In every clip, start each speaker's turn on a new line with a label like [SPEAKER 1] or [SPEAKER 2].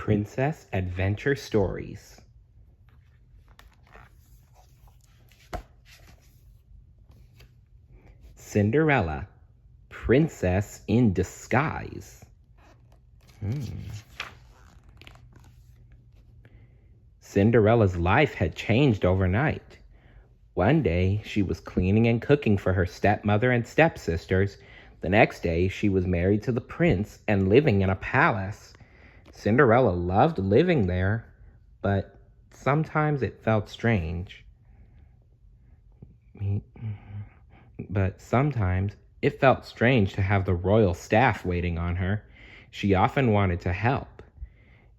[SPEAKER 1] Princess Adventure Stories. Cinderella, Princess in Disguise. Cinderella's life had changed overnight. One day, she was cleaning and cooking for her stepmother and stepsisters. The next day, she was married to the prince and living in a palace. Cinderella loved living there, but sometimes it felt strange. To have the royal staff waiting on her. She often wanted to help.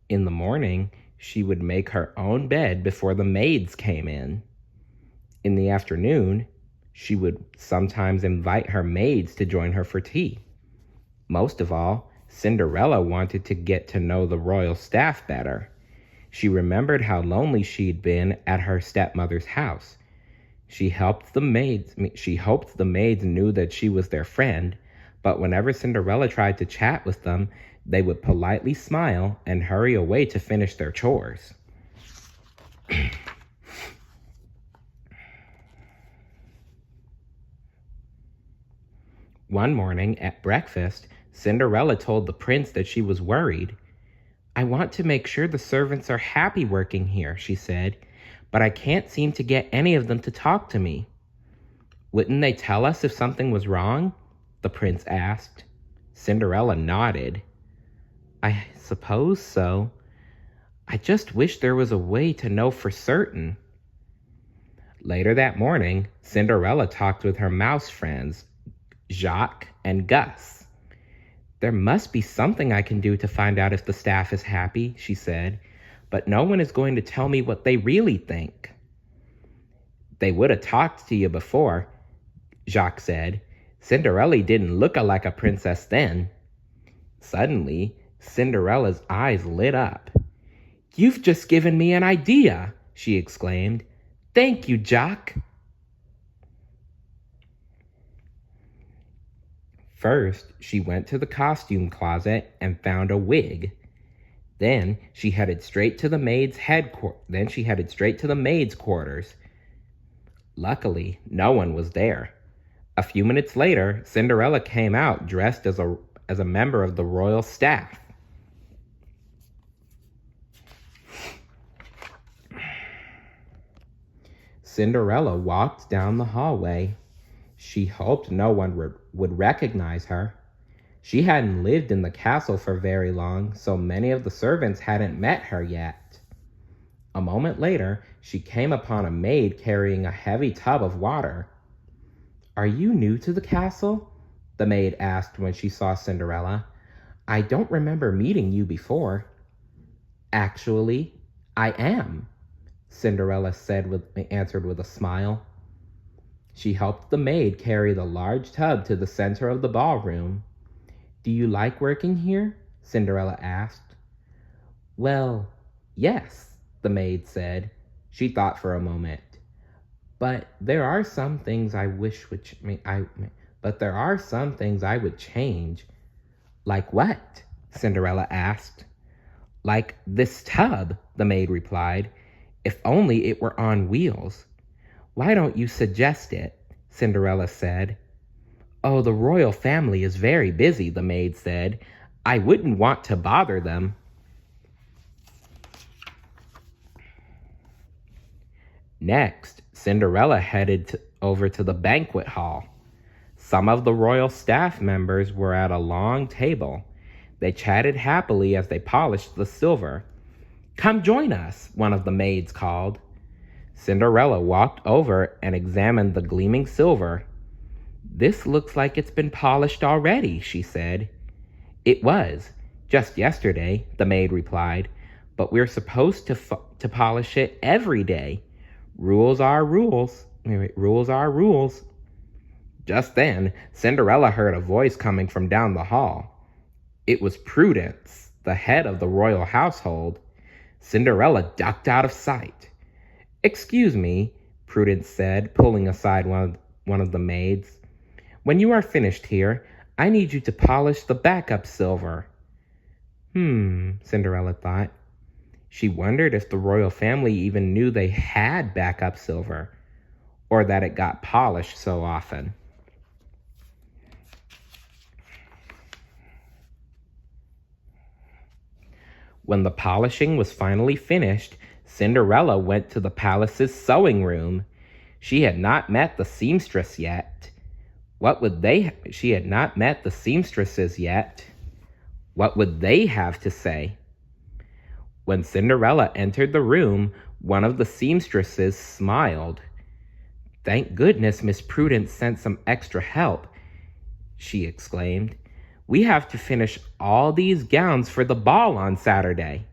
[SPEAKER 1] In the morning, she would make her own bed before the maids came in. In the afternoon, she would sometimes invite her maids to join her for tea. Most of all, Cinderella wanted to get to know the royal staff better. She remembered how lonely she'd been at her stepmother's house. She hoped the maids knew that she was their friend, but whenever Cinderella tried to chat with them, they would politely smile and hurry away to finish their chores. One morning at breakfast, Cinderella told the prince that she was worried. "I want to make sure the servants are happy working here," she said, "but I can't seem to get any of them to talk to me." "Wouldn't they tell us if something was wrong?" the prince asked. Cinderella nodded. "I suppose so. I just wish there was a way to know for certain." Later that morning, Cinderella talked with her mouse friends, Jacques and Gus. "There must be something I can do to find out if the staff is happy," she said, "but no one is going to tell me what they really think." "They would have talked to you before," Jacques said. "Cinderella didn't look like a princess then." Suddenly, Cinderella's eyes lit up. "You've just given me an idea," she exclaimed. "Thank you, Jacques." First, she went to the costume closet and found a wig. Then she headed straight to the maid's quarters. Luckily, no one was there. A few minutes later, Cinderella came out dressed as a member of the royal staff. Cinderella walked down the hallway. She hoped no one would recognize her. She hadn't lived in the castle for very long, so many of the servants hadn't met her yet. A moment later, she came upon a maid carrying a heavy tub of water. "Are you new to the castle?" the maid asked when she saw Cinderella. "I don't remember meeting you before." "Actually, I am," Cinderella answered with a smile. She helped the maid carry the large tub to the center of the ballroom. "Do you like working here?" Cinderella asked. "Well, yes," the maid said. She thought for a moment. But there are some things I would change." "Like what?" Cinderella asked. "Like this tub," the maid replied. "If only it were on wheels." "Why don't you suggest it?" Cinderella said. "Oh, the royal family is very busy," the maid said. "I wouldn't want to bother them." Next, Cinderella headed over to the banquet hall. Some of the royal staff members were at a long table. They chatted happily as they polished the silver. "Come join us," one of the maids called. Cinderella walked over and examined the gleaming silver. "This looks like it's been polished already," she said. "It was, just yesterday," the maid replied, "but we're supposed to polish it every day. Rules are rules. Rules are rules." Just then, Cinderella heard a voice coming from down the hall. It was Prudence, the head of the royal household. Cinderella ducked out of sight. "Excuse me," Prudence said, pulling aside one of the maids. "When you are finished here, I need you to polish the backup silver." Cinderella thought. She wondered if the royal family even knew they had backup silver, or that it got polished so often. When the polishing was finally finished, Cinderella went to the palace's sewing room. She had not met the seamstress yet. She had not met the seamstresses yet. What would they have to say? When Cinderella entered the room, one of the seamstresses smiled. "Thank goodness Miss Prudence sent some extra help," she exclaimed. "We have to finish all these gowns for the ball on Saturday."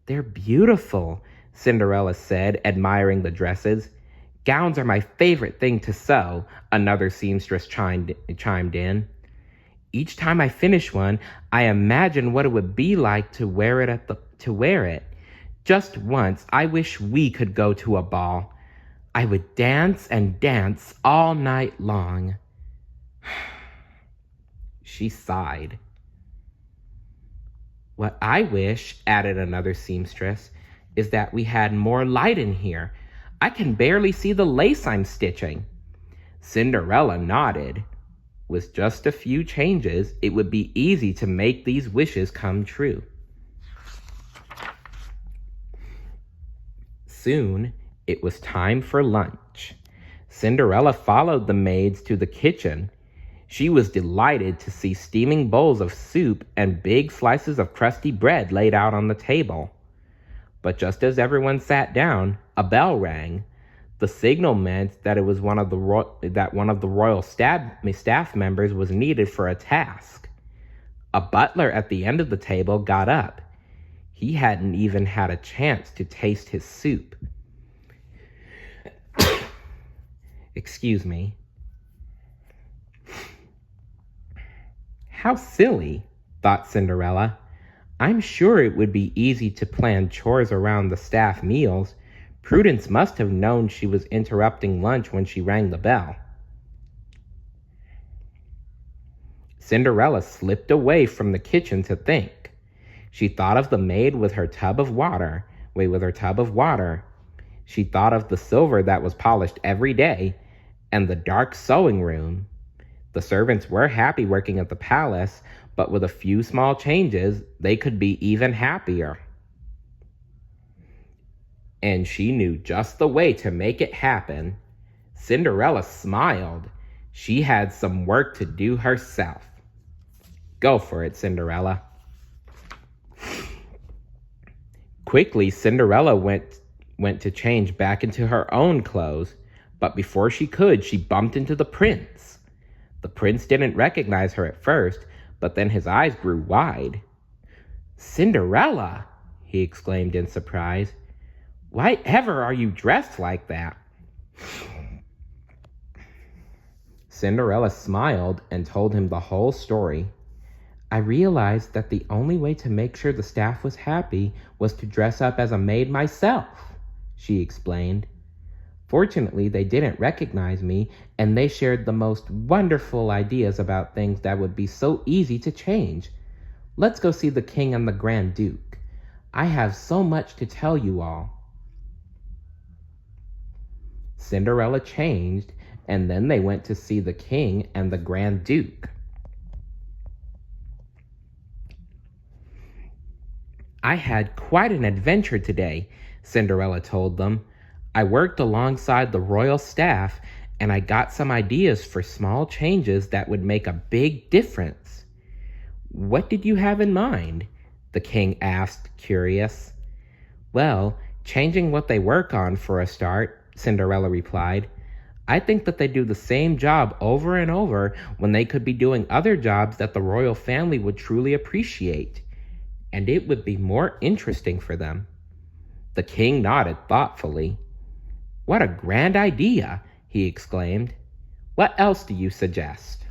[SPEAKER 1] "They're beautiful," Cinderella said, admiring the dresses. "Gowns are my favorite thing to sew," another seamstress chimed in. "Each time I finish one, I imagine what it would be like to wear it. Just once, I wish we could go to a ball. I would dance and dance all night long." She sighed. "What I wish," added another seamstress, "is that we had more light in here. I can barely see the lace I'm stitching." Cinderella nodded. With just a few changes, it would be easy to make these wishes come true. Soon, it was time for lunch. Cinderella followed the maids to the kitchen. She was delighted to see steaming bowls of soup and big slices of crusty bread laid out on the table. But just as everyone sat down, a bell rang. The signal meant that it was one of the royal staff members was needed for a task. A butler at the end of the table got up. He hadn't even had a chance to taste his soup. Excuse me. How silly, thought Cinderella. I'm sure it would be easy to plan chores around the staff meals. Prudence must have known she was interrupting lunch when she rang the bell. Cinderella slipped away from the kitchen to think. She thought of the maid with her tub of water. She thought of the silver that was polished every day and the dark sewing room. The servants were happy working at the palace, but with a few small changes, they could be even happier. And she knew just the way to make it happen. Cinderella smiled. She had some work to do herself. Go for it, Cinderella. Quickly, Cinderella went to change back into her own clothes, but before she could, she bumped into the prince. The prince didn't recognize her at first, but then his eyes grew wide. "Cinderella!" he exclaimed in surprise. "Why ever are you dressed like that?" Cinderella smiled and told him the whole story. "I realized that the only way to make sure the staff was happy was to dress up as a maid myself," she explained. "Fortunately, they didn't recognize me, and they shared the most wonderful ideas about things that would be so easy to change. Let's go see the king and the Grand Duke. I have so much to tell you all." Cinderella changed, and then they went to see the king and the Grand Duke. "I had quite an adventure today," Cinderella told them. "I worked alongside the royal staff, and I got some ideas for small changes that would make a big difference." "What did you have in mind?" the king asked, curious. "Well, changing what they work on for a start," Cinderella replied. "I think that they do the same job over and over when they could be doing other jobs that the royal family would truly appreciate, and it would be more interesting for them." The king nodded thoughtfully. "What a grand idea!" he exclaimed. "What else do you suggest?"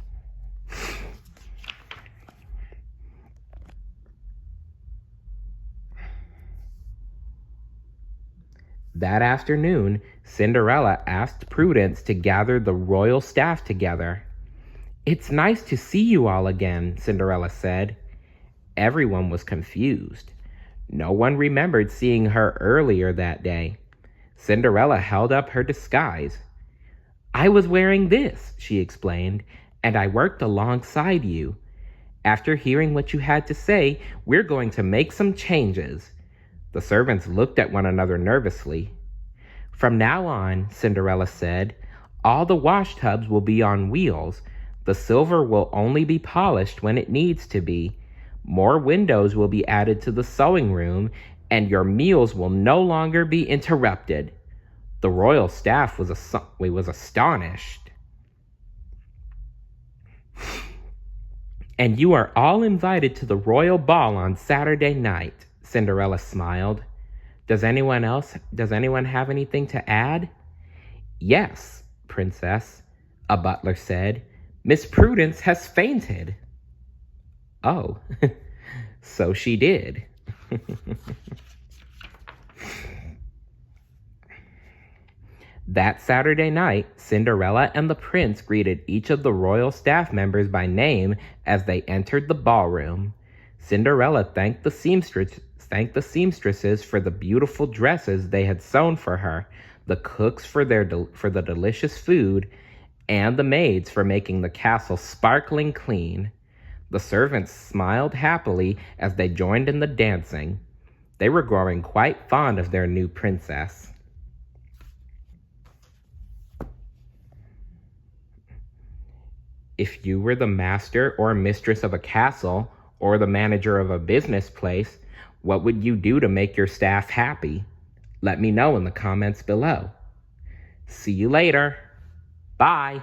[SPEAKER 1] That afternoon, Cinderella asked Prudence to gather the royal staff together. "It's nice to see you all again," Cinderella said. Everyone was confused. No one remembered seeing her earlier that day. Cinderella held up her disguise. I was wearing this, she explained, and I worked alongside you. After hearing what you had to say, we're going to make some changes. The servants looked at one another nervously. From now on, Cinderella said, all the wash tubs will be on wheels. The silver will only be polished when it needs to be. More windows will be added to the sewing room, and your meals will no longer be interrupted. The royal staff was astonished. And you are all invited to the royal ball on Saturday night, Cinderella smiled. Does anyone have anything to add? Yes, Princess, a butler said. Miss Prudence has fainted. Oh, so she did. That Saturday night, Cinderella and the prince greeted each of the royal staff members by name as they entered the ballroom. Cinderella thanked the seamstresses for the beautiful dresses they had sewn for her, the cooks for the delicious food, and the maids for making the castle sparkling clean. The servants smiled happily as they joined in the dancing. They were growing quite fond of their new princess. If you were the master or mistress of a castle or the manager of a business place, what would you do to make your staff happy? Let me know in the comments below. See you later. Bye.